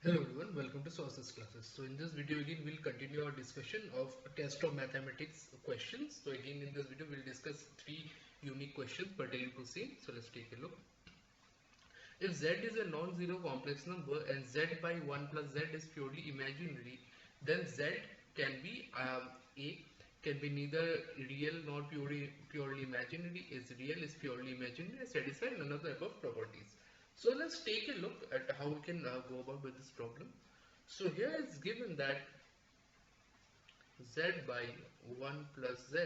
Hello everyone, welcome to Sources Classes. So in this video again we'll continue our discussion of test of mathematics questions. So again in this video we'll discuss three unique questions pertaining to same. So let's take a look. If z is a non-zero complex number and z by 1 plus z is purely imaginary, then z can be a can be neither real nor purely imaginary, is real, is purely imaginary, and satisfy none of the above properties. So let's take a look at how we can go about with this problem. So here it's given that z by 1 plus z,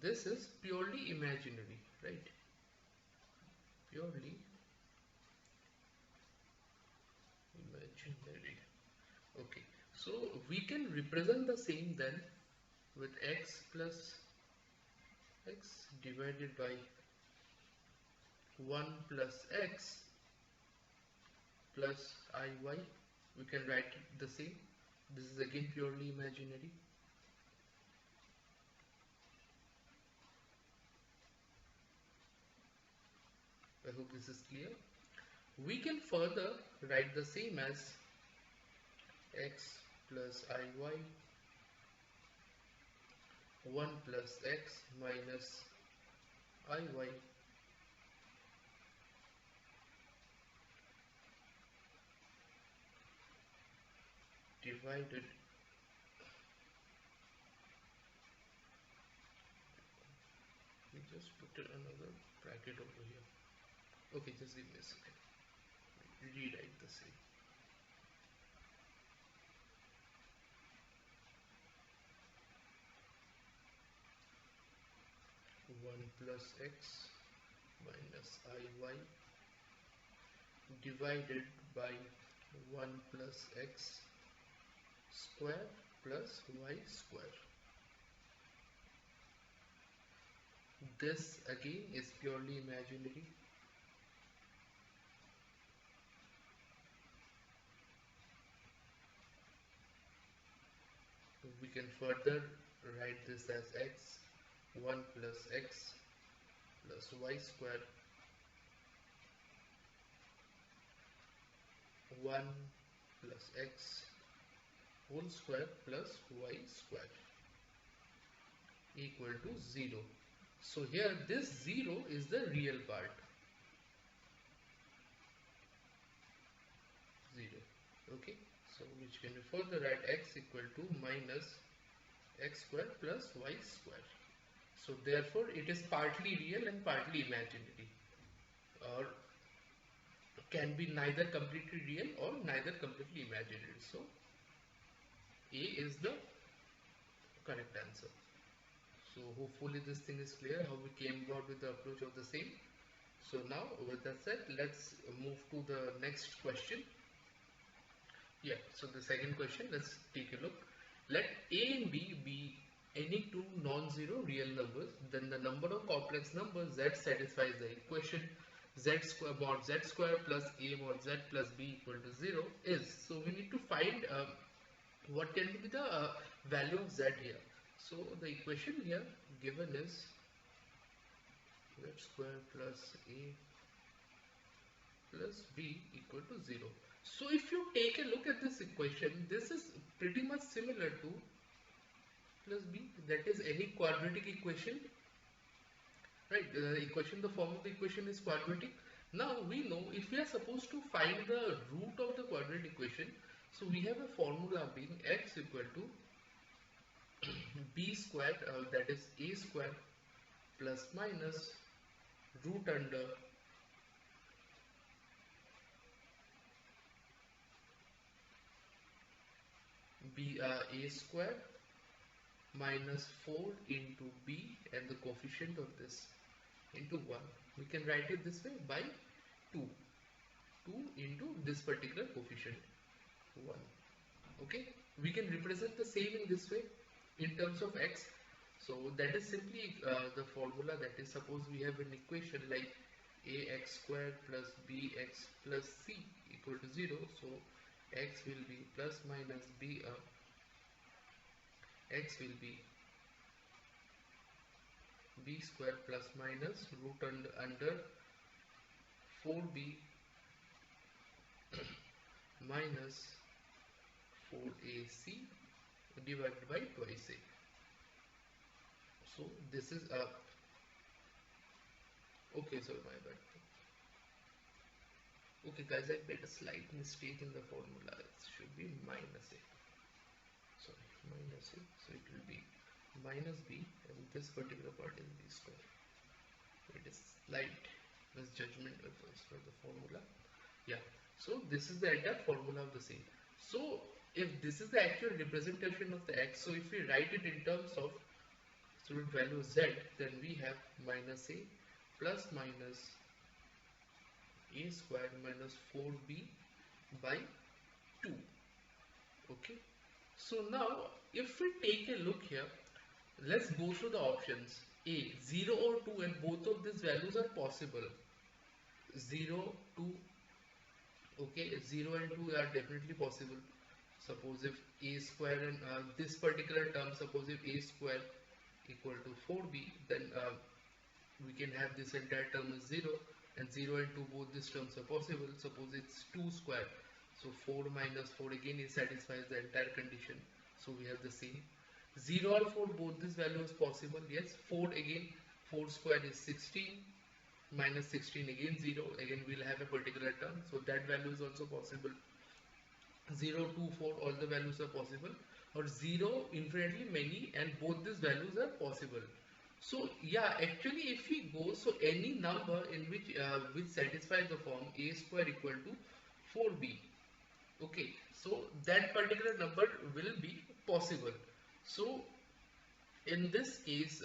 this is purely imaginary, right? Purely imaginary. Okay, so we can represent the same then with x plus x divided by 1 plus x plus iy. We can write it the same. This is again purely imaginary. I hope this is clear. We can further write the same as x plus iy 1 plus x minus iy divided. We just put another bracket over here. Okay, just give me a second. Rewrite the same. 1 plus x minus iy divided by 1 plus x square plus y square. This again is purely imaginary. We can further write this as x 1 plus x plus y square 1 plus x whole square plus y square equal to 0. So here this 0 is the real part. 0. Okay. So which can be further write x equal to minus x square plus y square. So therefore it is partly real and partly imaginary, or can be neither completely real or neither completely imaginary. So A is the correct answer. So hopefully this thing is clear how we came about with the approach of the same. So now with that said, let's move to the next question. Yeah, so the second question, let's take a look. Let A and B be any two non-zero real numbers, then the number of complex numbers z satisfies the equation z square mod z square plus A mod z plus B equal to 0 is. So we need to find what can be the value of z here. So the equation here given is z square plus A plus B equal to 0. So if you take a look at this equation, this is pretty much similar to plus B, that is any quadratic equation, right? The equation, the form of the equation is quadratic. Now we know if we are supposed to find the root of the quadratic equation, so we have a formula being x equal to b squared, that is a square plus minus root under b a square minus 4 into b and the coefficient of this into 1. We can write it this way by 2. 2 into this particular coefficient 1. Okay, we can represent the same in this way in terms of x. So that is simply the formula, that is, suppose we have an equation like ax square plus bx plus c equal to 0. So x will be plus minus b, x will be b square plus minus root under 4b minus 4ac divided by twice a. So this is a, okay, so my bad. Okay guys, I made a slight mistake in the formula. It should be minus a. Sorry, minus a. So it will be minus b, and this particular part is b square. It is slight misjudgment for the formula. Yeah. So this is the entire formula of the same. So if this is the actual representation of the x, so if we write it in terms of absolute value z, then we have minus a plus minus a squared minus 4b by 2. Okay. So now if we take a look here, let's go through the options. A, 0 or 2, and both of these values are possible. 0, 2, okay, 0 and 2 are definitely possible. Suppose if a square and this particular term, suppose if a square equal to 4b, then we can have this entire term as 0, and 0 and 2 both these terms are possible. Suppose it's 2 square, so 4 minus 4 again it satisfies the entire condition, so we have the same. 0 or 4 both these values possible, yes. 4 again, 4 square is 16, minus 16 again 0, again we'll have a particular term, so that value is also possible. 0, 2, 4, all the values are possible, or 0, infinitely many, and both these values are possible. So yeah, actually if we go, so any number in which satisfies the form a square equal to 4b, okay, so that particular number will be possible. So in this case,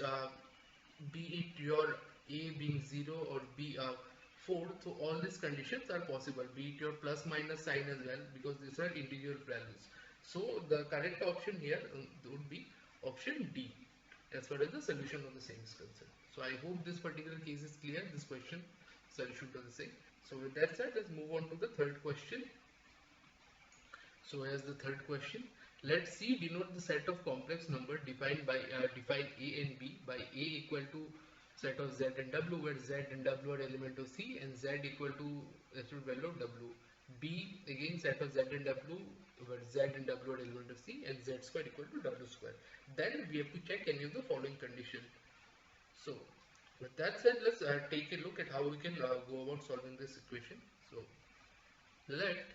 be it your a being 0 or b 4, so all these conditions are possible, be it your plus minus sign as well, because these are integer values. So the correct option here would be option D as far as the solution of the same is concerned. So I hope this particular case is clear, this question solution to the same. So with that said, let's move on to the third question. So as the third question, let C denote the set of complex number defined by define A and B by A equal to set of Z and W, where Z and W are element of C, and Z equal to absolute value of W. B again set of Z and W, where Z and W are element of C, and Z square equal to W square. Then we have to check any of the following condition. So with that said, let's take a look at how we can go about solving this equation. So let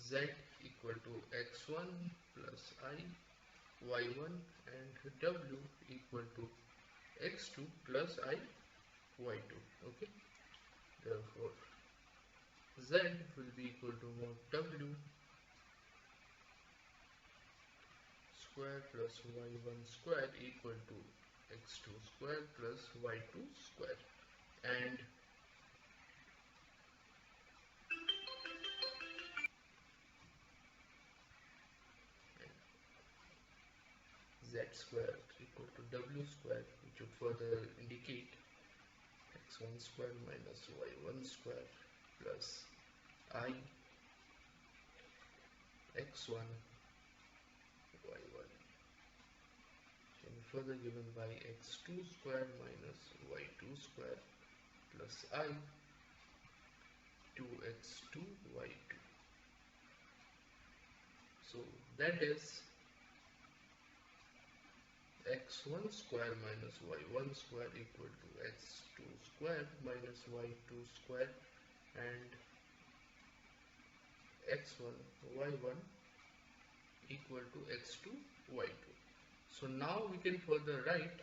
Z equal to x1 plus I, y1, and W equal to x2 plus I, y2. Okay, therefore Z will be equal to mod W square plus y1 square equal to x2 square plus y2 square, and Z square equal to W square, which would further indicate x1 square minus y1 square plus I x1 y1 can be further given by x2 square minus y2 square plus I 2x2 y2. So that is x1 square minus y1 square equal to x2 square minus y2 square, and x1 y1 equal to x2 y2. So now we can further write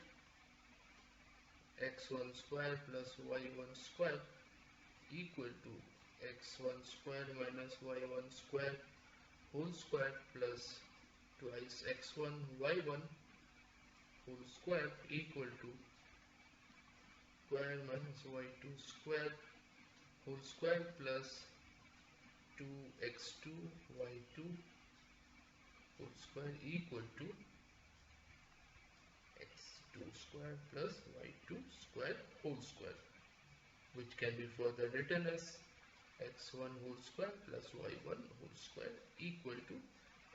x1 square plus y1 square equal to x1 square minus y1 square whole square plus twice x1 y1 whole square equal to square minus y2 square whole square plus 2x2 y2 whole square equal to x2 square plus y2 square whole square, which can be further written as x1 whole square plus y1 whole square equal to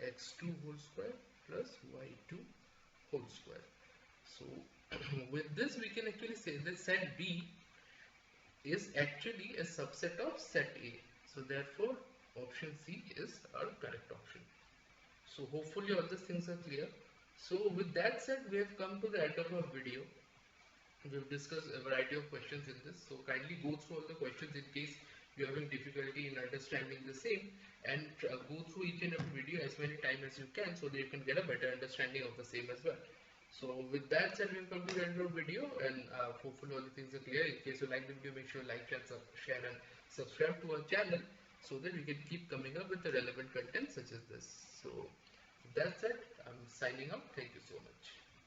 x2 whole square plus y2 whole square. So with this we can actually say that set B is actually a subset of set A. So So therefore option C is our correct option. So hopefully all these things are clear. So with that said, we have come to the end of our video. We've discussed a variety of questions in this, so kindly go through all the questions in case you're having difficulty in understanding the same, and go through each and every video as many times as you can so that you can get a better understanding of the same as well. So with that said, we've come to the end of the video, and hopefully all the things are clear. In case you like the video, make sure you like, share and subscribe to our channel so that we can keep coming up with the relevant content such as this. So with that said, I'm signing out. Thank you so much.